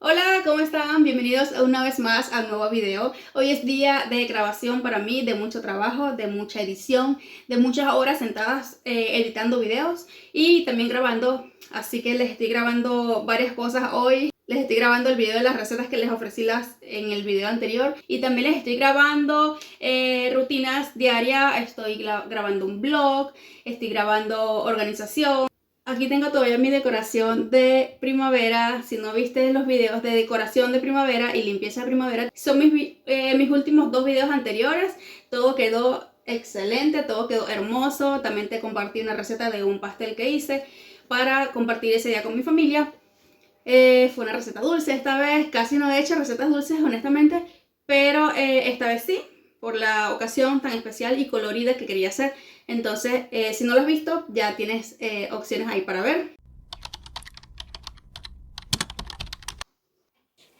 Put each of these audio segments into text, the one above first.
Hola, ¿cómo están? Bienvenidos una vez más al nuevo video. Hoy es día de grabación para mí, de mucho trabajo, de mucha edición, de muchas horas sentadas editando videos y también grabando. Así que les estoy grabando varias cosas hoy. Les estoy grabando el video de las recetas que les ofrecí en el video anterior. Y también les estoy grabando rutinas diarias. Estoy grabando un vlog, estoy grabando organización. Aquí tengo todavía mi decoración de primavera. Si no viste los videos de decoración de primavera y limpieza de primavera, son mis últimos dos videos anteriores. Todo quedó excelente, todo quedó hermoso. También te compartí una receta de un pastel que hice para compartir ese día con mi familia. Fue una receta dulce esta vez. Casi no he hecho recetas dulces, honestamente, pero esta vez sí, por la ocasión tan especial y colorida que quería hacer. Entonces, si no lo has visto, ya tienes opciones ahí para ver.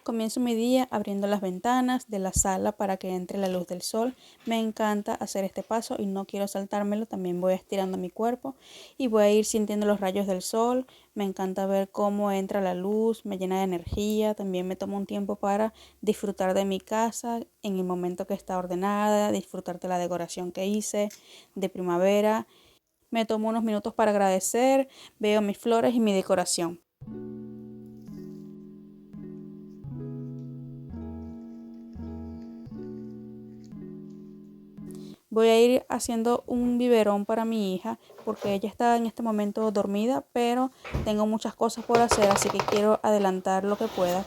Comienzo mi día abriendo las ventanas de la sala para que entre la luz del sol. Me encanta hacer este paso y no quiero saltármelo. También voy estirando mi cuerpo y voy a ir sintiendo los rayos del sol. Me encanta ver cómo entra la luz, me llena de energía. También me tomo un tiempo para disfrutar de mi casa en el momento que está ordenada, disfrutar de la decoración que hice de primavera. Me tomo unos minutos para agradecer, veo mis flores y mi decoración. Voy a ir haciendo un biberón para mi hija porque ella está en este momento dormida, pero tengo muchas cosas por hacer, así que quiero adelantar lo que pueda.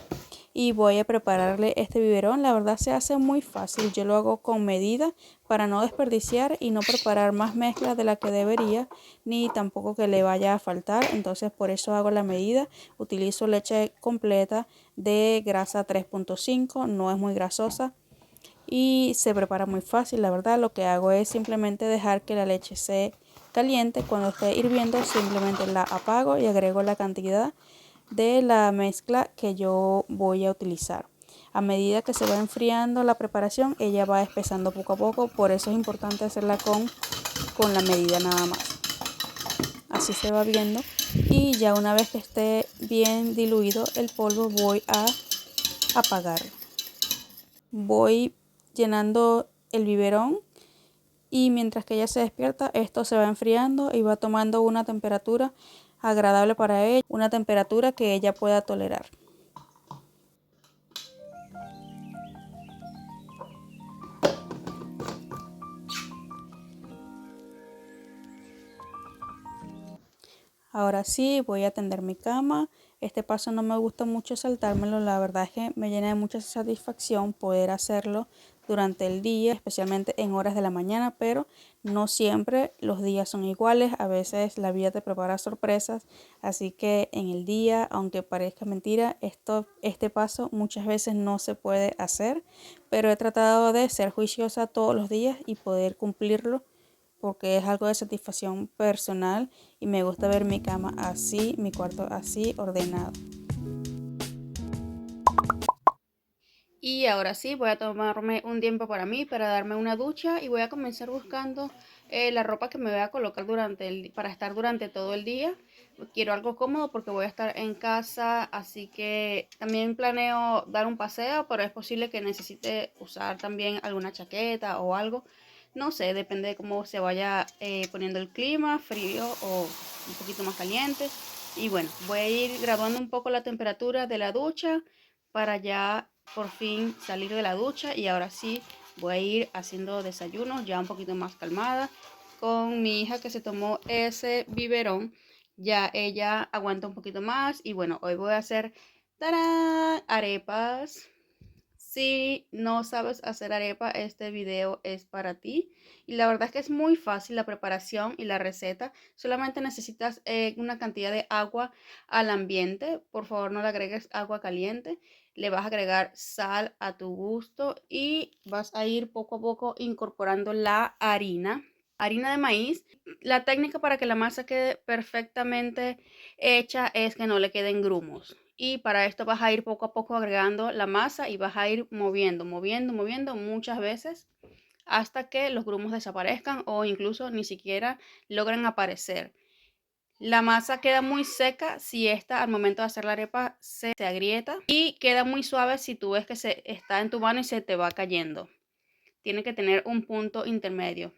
Y voy a prepararle este biberón. La verdad se hace muy fácil. Yo lo hago con medida para no desperdiciar y no preparar más mezcla de la que debería, ni tampoco que le vaya a faltar. Entonces por eso hago la medida. Utilizo leche completa de grasa 3.5, no es muy grasosa. Y se prepara muy fácil. La verdad, lo que hago es simplemente dejar que la leche se caliente. Cuando esté hirviendo simplemente la apago y agrego la cantidad de la mezcla que yo voy a utilizar. A medida que se va enfriando la preparación, ella va espesando poco a poco, por eso es importante hacerla con la medida nada más. Así se va viendo y ya una vez que esté bien diluido el polvo voy a apagarlo. Voy llenando el biberón y mientras que ella se despierta esto se va enfriando y va tomando una temperatura agradable para ella, una temperatura que ella pueda tolerar. Ahora sí, voy a tender mi cama. Este paso no me gusta mucho saltármelo, la verdad es que me llena de mucha satisfacción poder hacerlo durante el día, especialmente en horas de la mañana, pero no siempre los días son iguales, a veces la vida te prepara sorpresas, así que en el día, aunque parezca mentira, este paso muchas veces no se puede hacer, pero he tratado de ser juiciosa todos los días y poder cumplirlo porque es algo de satisfacción personal y me gusta ver mi cama así, mi cuarto así ordenado. Y ahora sí, voy a tomarme un tiempo para mí, para darme una ducha y voy a comenzar buscando la ropa que me voy a colocar para estar durante todo el día. Quiero algo cómodo porque voy a estar en casa, así que también planeo dar un paseo, pero es posible que necesite usar también alguna chaqueta o algo. No sé, depende de cómo se vaya poniendo el clima, frío o un poquito más caliente. Y bueno, voy a ir graduando un poco la temperatura de la ducha para ya por fin salir de la ducha y ahora sí voy a ir haciendo desayuno ya un poquito más calmada con mi hija que se tomó ese biberón. Ya ella aguanta un poquito más y bueno, hoy voy a hacer ¡Tarán! Arepas. Si no sabes hacer arepa, este video es para ti. Y la verdad es que es muy fácil la preparación y la receta. Solamente necesitas una cantidad de agua al ambiente. Por favor, no le agregues agua caliente. Le vas a agregar sal a tu gusto y vas a ir poco a poco incorporando la harina de maíz. La técnica para que la masa quede perfectamente hecha es que no le queden grumos. Y para esto vas a ir poco a poco agregando la masa y vas a ir moviendo muchas veces hasta que los grumos desaparezcan o incluso ni siquiera logren aparecer. La masa queda muy seca si esta al momento de hacer la arepa se agrieta y queda muy suave si tú ves que se está en tu mano y se te va cayendo. Tiene que tener un punto intermedio.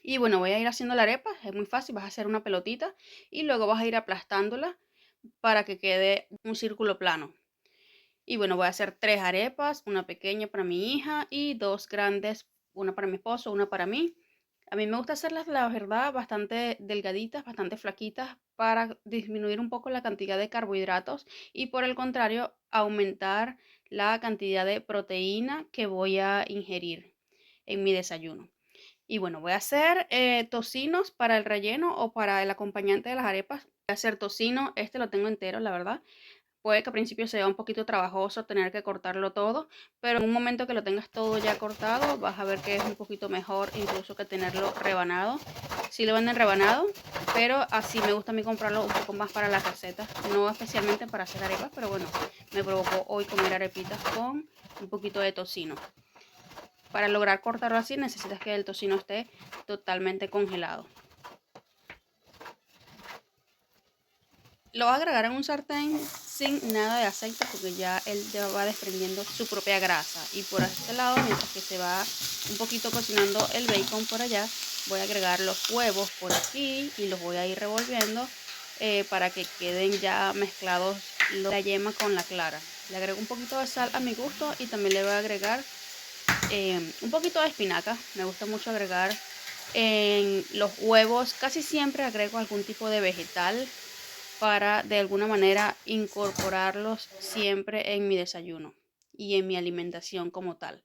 Y bueno, voy a ir haciendo la arepa, es muy fácil, vas a hacer una pelotita y luego vas a ir aplastándola para que quede un círculo plano. Y bueno, voy a hacer 3 arepas, una pequeña para mi hija y 2 grandes, una para mi esposo, una para mí. A mí me gusta hacerlas, la verdad, bastante delgaditas, bastante flaquitas para disminuir un poco la cantidad de carbohidratos y por el contrario, aumentar la cantidad de proteína que voy a ingerir en mi desayuno. Y bueno, voy a hacer tocinos para el relleno o para el acompañante de las arepas. Voy a hacer tocino, este lo tengo entero, la verdad. Puede que al principio sea un poquito trabajoso tener que cortarlo todo, pero en un momento que lo tengas todo ya cortado, vas a ver que es un poquito mejor incluso que tenerlo rebanado. Sí lo venden rebanado, pero así me gusta a mí comprarlo un poco más para las recetas, no especialmente para hacer arepas, pero bueno, me provocó hoy comer arepitas con un poquito de tocino. Para lograr cortarlo así necesitas que el tocino esté totalmente congelado. Lo vas a agregar en un sartén sin nada de aceite porque ya él ya va desprendiendo su propia grasa. Y por este lado, mientras que se va un poquito cocinando el bacon por allá, voy a agregar los huevos por aquí y los voy a ir revolviendo para que queden ya mezclados la yema con la clara. Le agrego un poquito de sal a mi gusto y también le voy a agregar un poquito de espinaca. Me gusta mucho agregar en los huevos. Casi siempre agrego algún tipo de vegetal para de alguna manera incorporarlos siempre en mi desayuno y en mi alimentación como tal.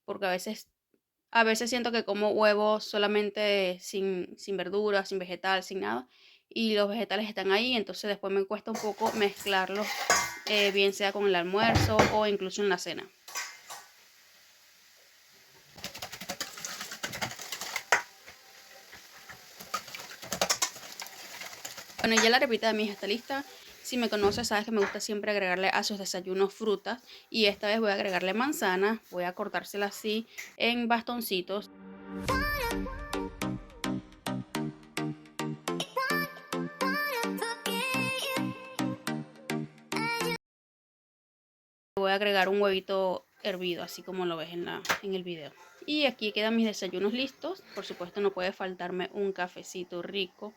Porque a veces siento que como huevos solamente sin verduras, sin vegetal, sin nada. Y los vegetales están ahí, entonces después me cuesta un poco mezclarlos, bien sea con el almuerzo o incluso en la cena. Bueno, ya la arepita de mi hija está lista. Si me conoces, sabes que me gusta siempre agregarle a sus desayunos frutas. Y esta vez voy a agregarle manzana. Voy a cortársela así en bastoncitos. Voy a agregar un huevito hervido, así como lo ves en el video. Y aquí quedan mis desayunos listos. Por supuesto, no puede faltarme un cafecito rico.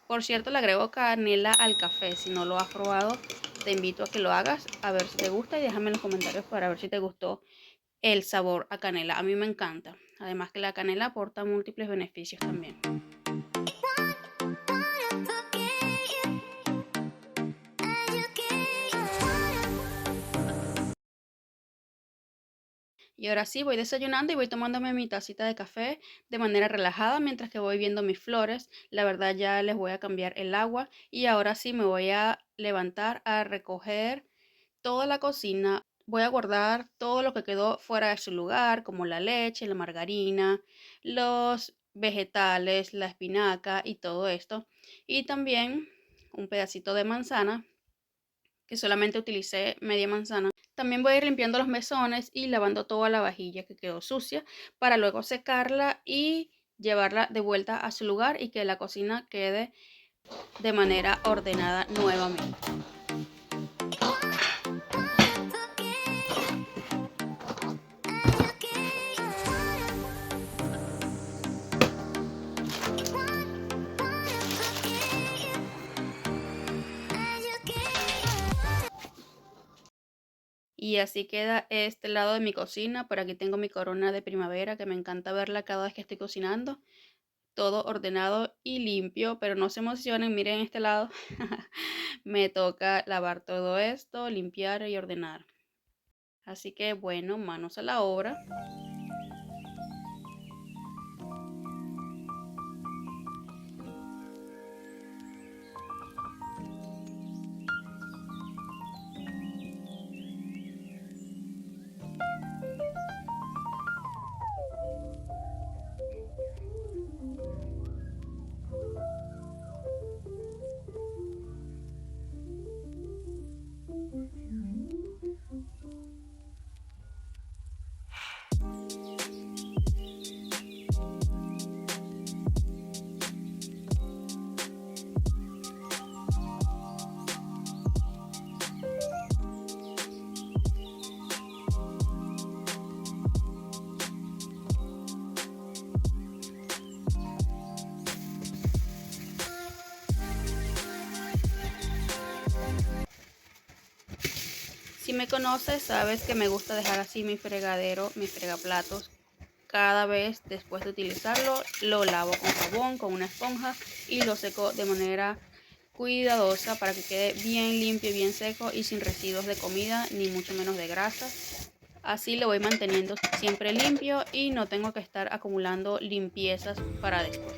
Por cierto, le agrego canela al café. Si no lo has probado, te invito a que lo hagas, a ver si te gusta y déjame en los comentarios para ver si te gustó el sabor a canela. A mí me encanta. Además que la canela aporta múltiples beneficios también. Y ahora sí, voy desayunando y voy tomándome mi tacita de café de manera relajada mientras que voy viendo mis flores. La verdad ya les voy a cambiar el agua y ahora sí me voy a levantar a recoger toda la cocina. Voy a guardar todo lo que quedó fuera de su lugar, como la leche, la margarina, los vegetales, la espinaca y todo esto. Y también un pedacito de manzana, que solamente utilicé media manzana. También voy a ir limpiando los mesones y lavando toda la vajilla que quedó sucia para luego secarla y llevarla de vuelta a su lugar y que la cocina quede de manera ordenada nuevamente. Y así queda este lado de mi cocina. Por aquí tengo mi corona de primavera que me encanta verla cada vez que estoy cocinando. todo ordenado y limpio, pero no se emocionen, miren este lado. Me toca lavar todo esto, limpiar y ordenar. Así que bueno, manos a la obra. Si me conoces, sabes que me gusta dejar así mi fregadero, mi fregaplatos. Cada vez después de utilizarlo, lo lavo con jabón, con una esponja y lo seco de manera cuidadosa para que quede bien limpio y bien seco y sin residuos de comida ni mucho menos de grasa. Así lo voy manteniendo siempre limpio y no tengo que estar acumulando limpiezas para después.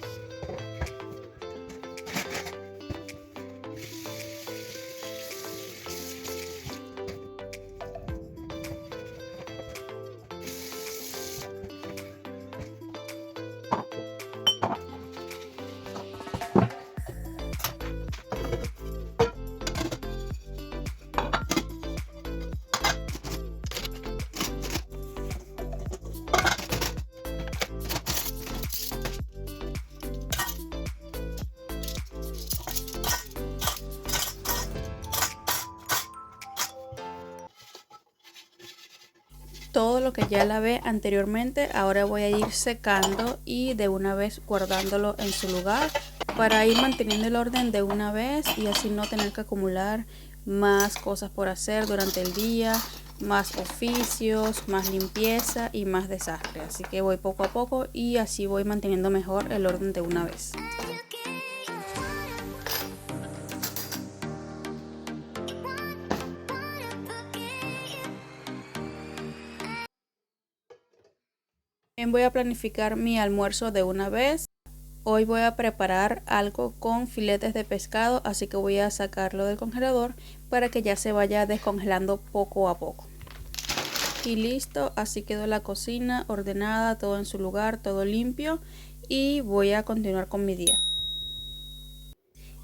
Todo lo que ya lavé anteriormente, ahora voy a ir secando y de una vez guardándolo en su lugar para ir manteniendo el orden de una vez y así no tener que acumular más cosas por hacer durante el día, más oficios, más limpieza y más desastre. Así que voy poco a poco y así voy manteniendo mejor el orden de una vez. También voy a planificar mi almuerzo de una vez. Hoy voy a preparar algo con filetes de pescado, así que voy a sacarlo del congelador para que ya se vaya descongelando poco a poco. Y listo, así quedó la cocina ordenada, todo en su lugar, todo limpio y voy a continuar con mi día.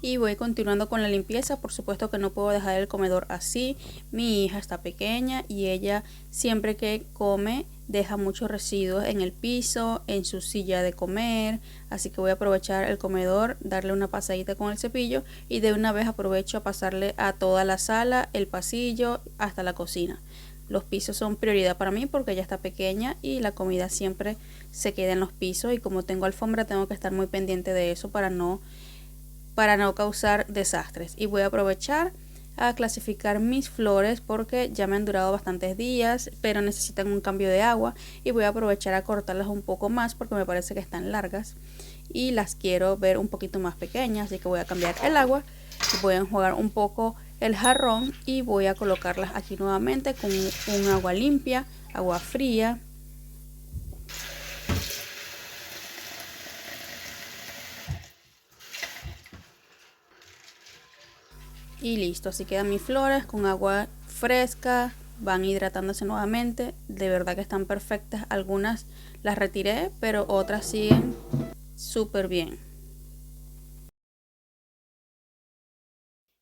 Y voy continuando con la limpieza. Por supuesto que no puedo dejar el comedor así. Mi hija está pequeña y ella siempre que come deja muchos residuos en el piso, en su silla de comer. Así que voy a aprovechar el comedor, darle una pasadita con el cepillo y de una vez aprovecho a pasarle a toda la sala, el pasillo, hasta la cocina. Los pisos son prioridad para mí porque ella está pequeña y la comida siempre se queda en los pisos y como tengo alfombra tengo que estar muy pendiente de eso para no causar desastres. Y voy a aprovechar a clasificar mis flores porque ya me han durado bastantes días pero necesitan un cambio de agua y voy a aprovechar a cortarlas un poco más porque me parece que están largas y las quiero ver un poquito más pequeñas, así que voy a cambiar el agua, voy a enjuagar un poco el jarrón y voy a colocarlas aquí nuevamente con un agua limpia, agua fría. Y listo, así quedan mis flores con agua fresca, van hidratándose nuevamente, de verdad que están perfectas, algunas las retiré pero otras siguen súper bien.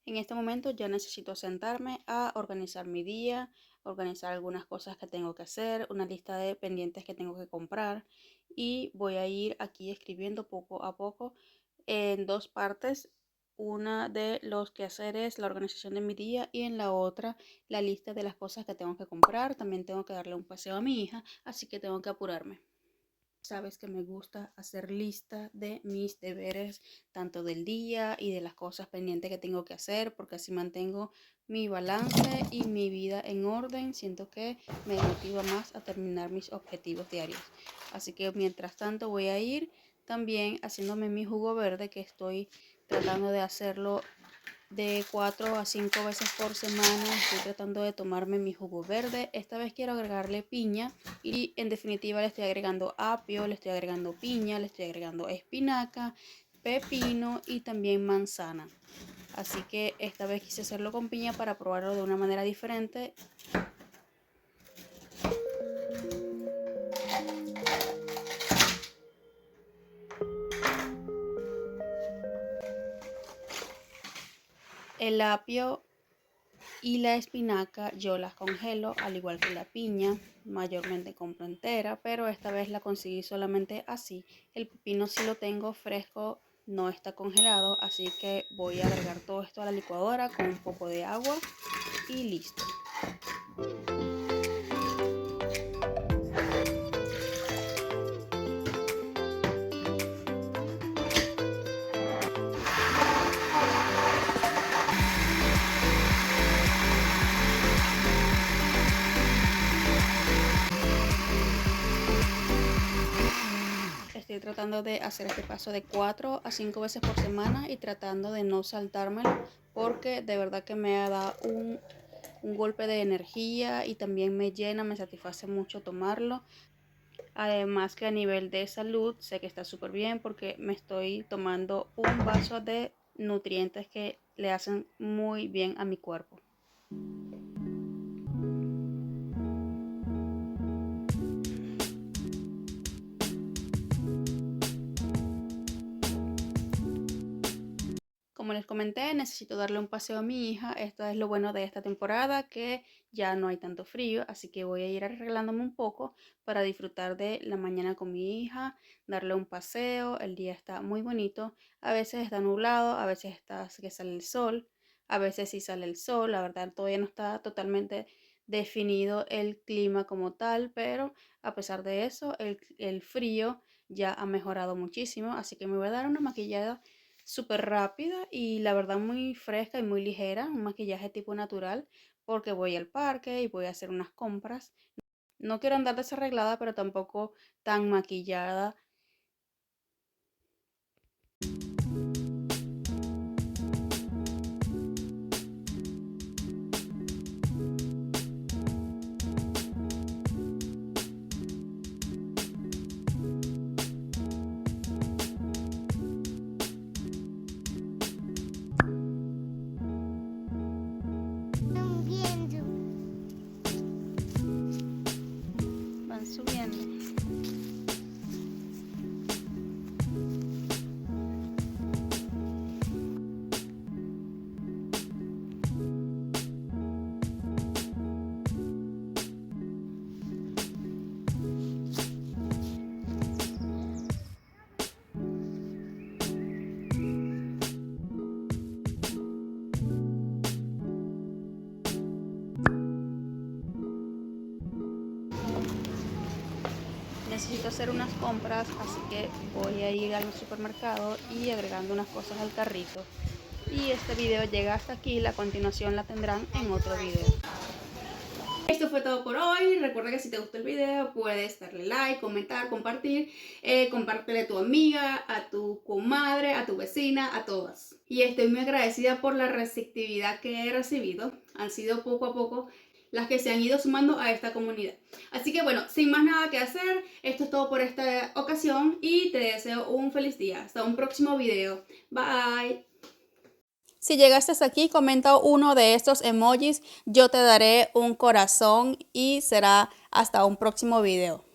En este momento ya necesito sentarme a organizar mi día, organizar algunas cosas que tengo que hacer, una lista de pendientes que tengo que comprar y voy a ir aquí escribiendo poco a poco en dos partes, una de los quehaceres, la organización de mi día y en la otra la lista de las cosas que tengo que comprar. También tengo que darle un paseo a mi hija, así que tengo que apurarme. Sabes que me gusta hacer lista de mis deberes, tanto del día y de las cosas pendientes que tengo que hacer, porque así mantengo mi balance y mi vida en orden. Siento que me motiva más a terminar mis objetivos diarios. Así que mientras tanto voy a ir también haciéndome mi jugo verde, que estoy tratando de hacerlo de 4 a 5 veces por semana. Estoy tratando de tomarme mi jugo verde. Esta vez quiero agregarle piña y en definitiva le estoy agregando apio, le estoy agregando piña, le estoy agregando espinaca, pepino y también manzana. Así que esta vez quise hacerlo con piña para probarlo de una manera diferente. El apio y la espinaca yo las congelo, al igual que la piña. Mayormente compro entera, pero esta vez la conseguí solamente así. El pepino sí lo tengo fresco, no está congelado, así que voy a agregar todo esto a la licuadora con un poco de agua y listo. Estoy tratando de hacer este paso de 4 a 5 veces por semana y tratando de no saltármelo, porque de verdad que me da un golpe de energía y también me llena, me satisface mucho tomarlo. Además que a nivel de salud sé que está súper bien porque me estoy tomando un vaso de nutrientes que le hacen muy bien a mi cuerpo. Como les comenté, necesito darle un paseo a mi hija. Esto es lo bueno de esta temporada, que ya no hay tanto frío, así que voy a ir arreglándome un poco para disfrutar de la mañana con mi hija, darle un paseo. El día está muy bonito, a veces está nublado, a veces está que sale el sol, a veces sí sale el sol. La verdad todavía no está totalmente definido el clima como tal, pero a pesar de eso, el frío ya ha mejorado muchísimo, así que me voy a dar una maquillada súper rápida y la verdad muy fresca y muy ligera, un maquillaje tipo natural, porque voy al parque y voy a hacer unas compras. No quiero andar desarreglada, pero tampoco tan maquillada. Van subiendo. Necesito hacer unas compras, así que voy a ir al supermercado y agregando unas cosas al carrito. Y este video llega hasta aquí, la continuación la tendrán en otro video. Esto fue todo por hoy. Recuerda que si te gustó el video puedes darle like, comentar, compartir. Compártele a tu amiga, a tu comadre, a tu vecina, a todas. Y estoy muy agradecida por la receptividad que he recibido. Han sido poco a poco las que se han ido sumando a esta comunidad. Así que bueno, sin más nada que hacer, esto es todo por esta ocasión y te deseo un feliz día. Hasta un próximo video. Bye. Si llegaste hasta aquí, comenta uno de estos emojis, yo te daré un corazón y será hasta un próximo video.